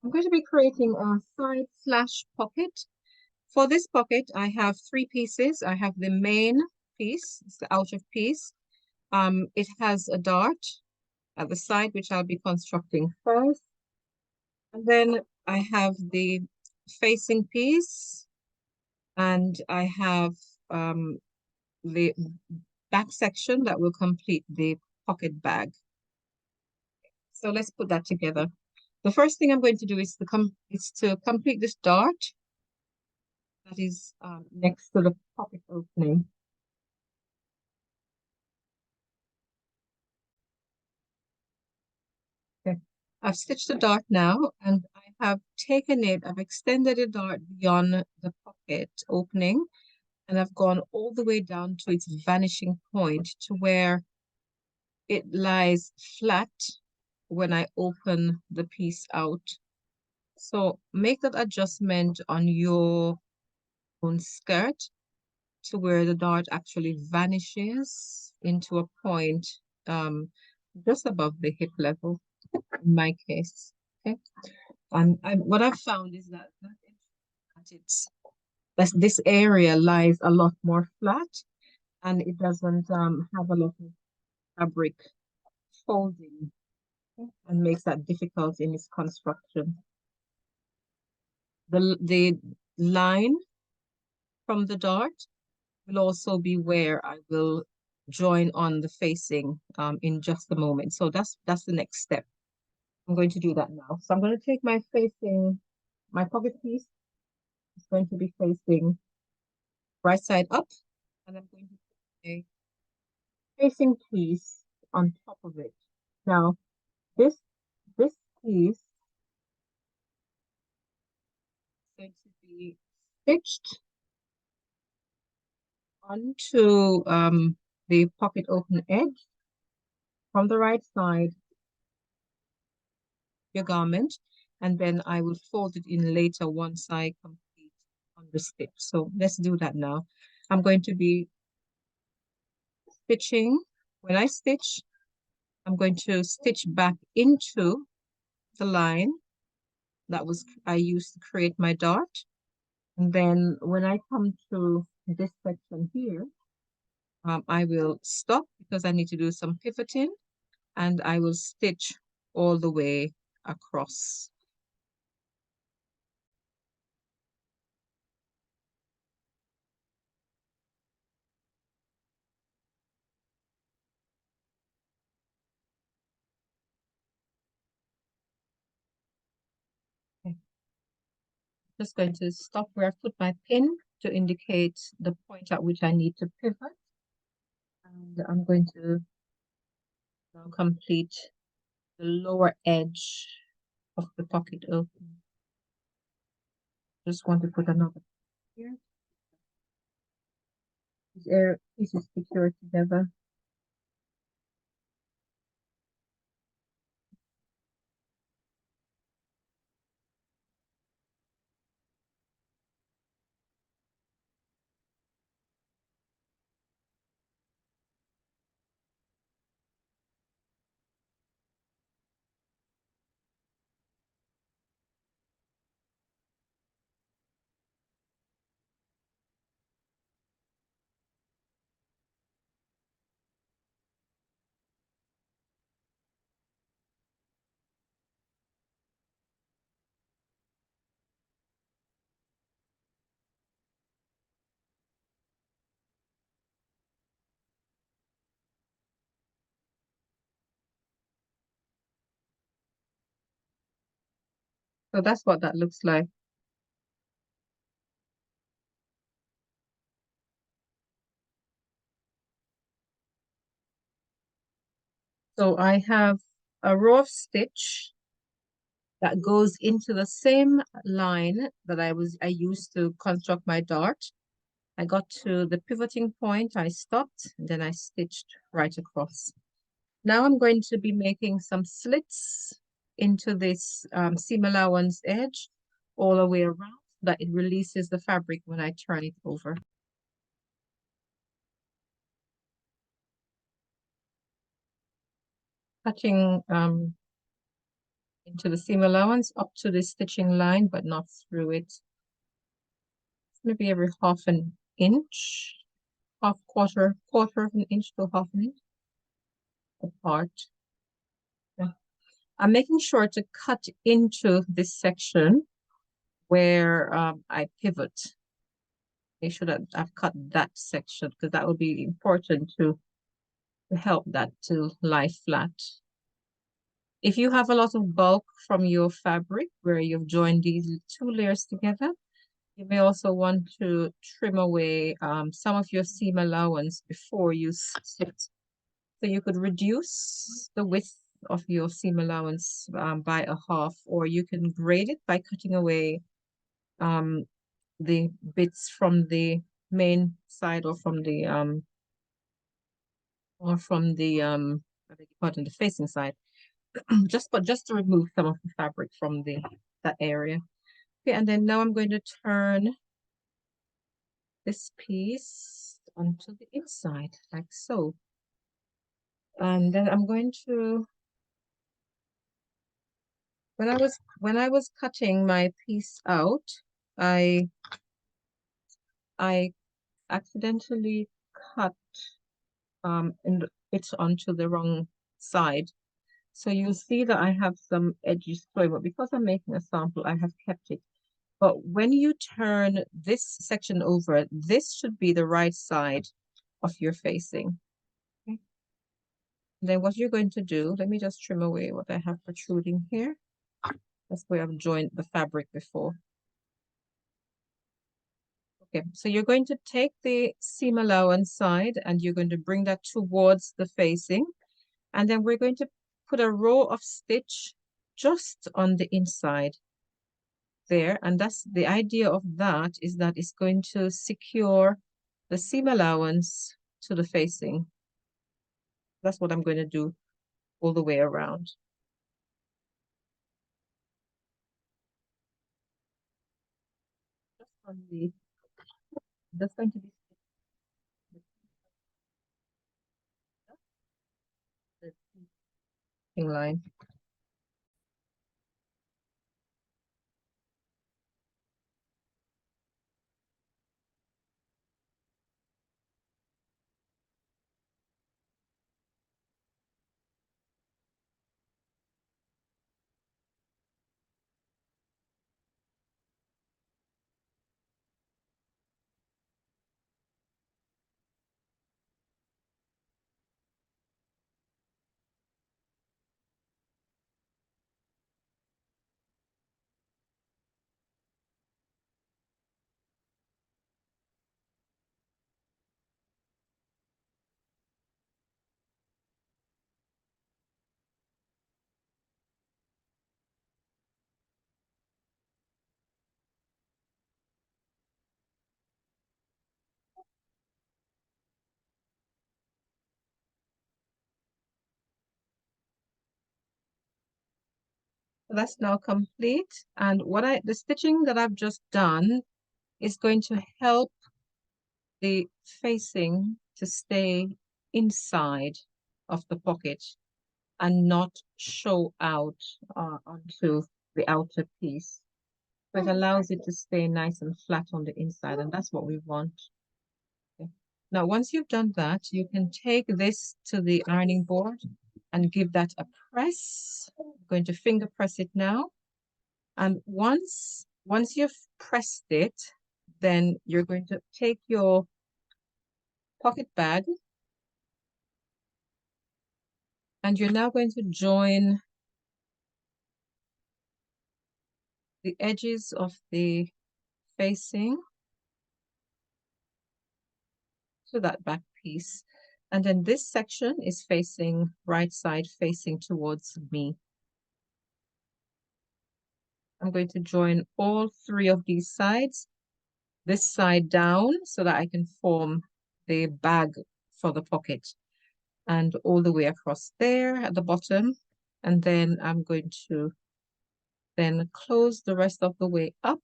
I'm going to be creating a side slash pocket. For this pocket, I have three pieces. I have the main piece, it's the outer piece. It has a dart at the side, which I'll be constructing first. And then I have the facing piece, and I have the back section that will complete the pocket bag. So let's put that together. The first thing I'm going to do is to complete this dart that is next to the pocket opening. Okay. I've stitched the dart now, and I've extended the dart beyond the pocket opening, and I've gone all the way down to its vanishing point to where it lies flat when I open the piece out. So make that adjustment on your own skirt to where the dart actually vanishes into a point just above the hip level in my case. Okay. And what I've found is that this area lies a lot more flat, and it doesn't have a lot of fabric folding, okay, and makes that difficult in its construction. The line from the dart will also be where I will join on the facing in just a moment. So that's the next step. I'm going to do that now. So I'm going to take my pocket piece. It's going to be facing right side up, and I'm going to put a facing piece on top of it. Now, this this piece is going to be stitched onto the pocket open edge from the right side of your garment, and then I will fold it in later once I complete on the stitch. So let's do that now. I'm going to be stitching. When I stitch, I'm going to stitch back into the line that I used to create my dart. And then when I come to this section here, I will stop because I need to do some pivoting, and I will stitch all the way across. Okay. Just going to stop where I put my pin to indicate the point at which I need to pivot. And I'm going to now complete the lower edge of the pocket open. Just want to put another here. These pieces secure together. So that's what that looks like. So I have a row of stitch that goes into the same line that I used to construct my dart. I got to the pivoting point, I stopped, and then I stitched right across. Now I'm going to be making some slits into this seam allowance edge all the way around so that it releases the fabric when I turn it over. Cutting into the seam allowance up to the stitching line, but not through it. Maybe every half an inch, quarter of an inch to half an inch apart. Yeah. I'm making sure to cut into this section where I pivot. Make sure that I've cut that section because that will be important to help that to lie flat. If you have a lot of bulk from your fabric where you've joined these two layers together, you may also want to trim away some of your seam allowance before you stitch. So you could reduce the width of your seam allowance by a half, or you can grade it by cutting away the bits from the main side or from the I beg your pardon, the facing side. just to remove some of the fabric from that area. Okay, and then now I'm going to turn this piece onto the inside, like so. And then I'm going to, when I was cutting my piece out, I accidentally cut it onto the wrong side. So you'll see that I have some edges showing, but because I'm making a sample, I have kept it. But when you turn this section over, this should be the right side of your facing. Okay. Then what you're going to do, let me just trim away what I have protruding here. That's where I've joined the fabric before. Okay, so you're going to take the seam allowance side and you're going to bring that towards the facing. And then we're going to put a row of stitch just on the inside there. And that's the idea of that, is that it's going to secure the seam allowance to the facing. That's what I'm going to do all the way around. Just on that's going to be the stitching line. That's now complete. And the stitching that I've just done is going to help the facing to stay inside of the pocket and not show out onto the outer piece. So it allows it to stay nice and flat on the inside, and that's what we want. Okay. Now, once you've done that, you can take this to the ironing board and give that a press. I'm going to finger press it now. And once you've pressed it, then you're going to take your pocket bag and you're now going to join the edges of the facing to that back piece. And then this section is facing right side, facing towards me. I'm going to join all three of these sides, this side down so that I can form the bag for the pocket, and all the way across there at the bottom. And then I'm going to then close the rest of the way up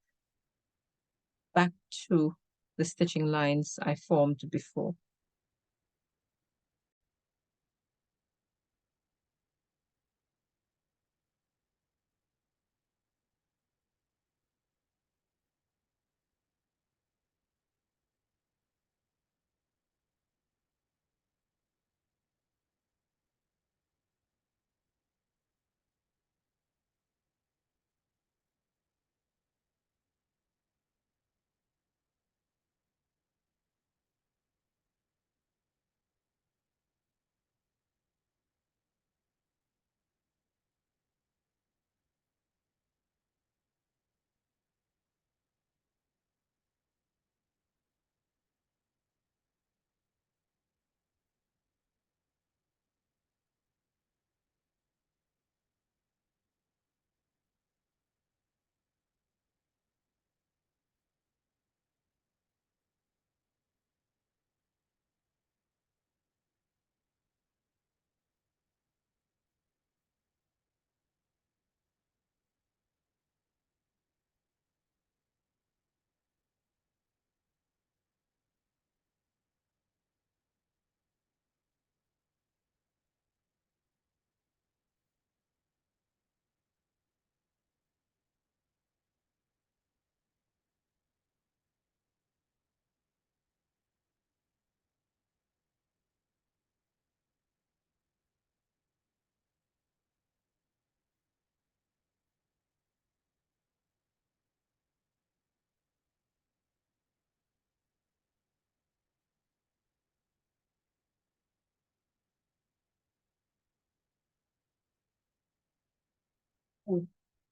back to the stitching lines I formed before.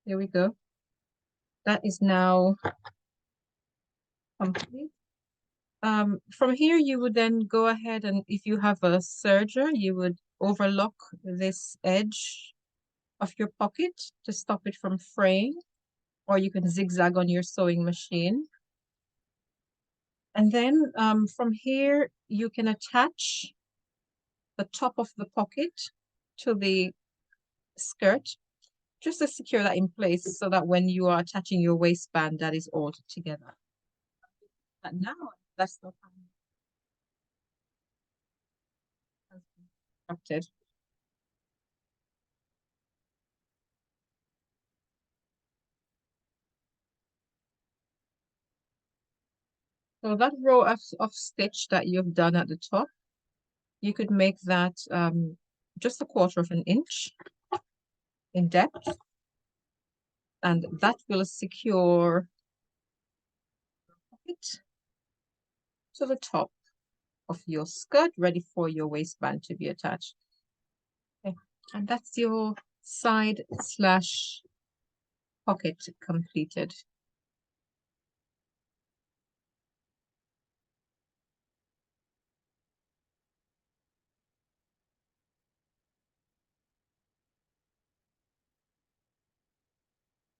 There we go. That is now complete. From here, you would then go ahead and if you have a serger, you would overlock this edge of your pocket to stop it from fraying, or you can zigzag on your sewing machine. And then from here, you can attach the top of the pocket to the skirt, just to secure that in place so that when you are attaching your waistband, that is all together. But now that's the constructed. So that row of stitch that you've done at the top, you could make that just a quarter of an inch in depth, and that will secure it to the top of your skirt, ready for your waistband to be attached. Okay. And that's your side slash pocket completed.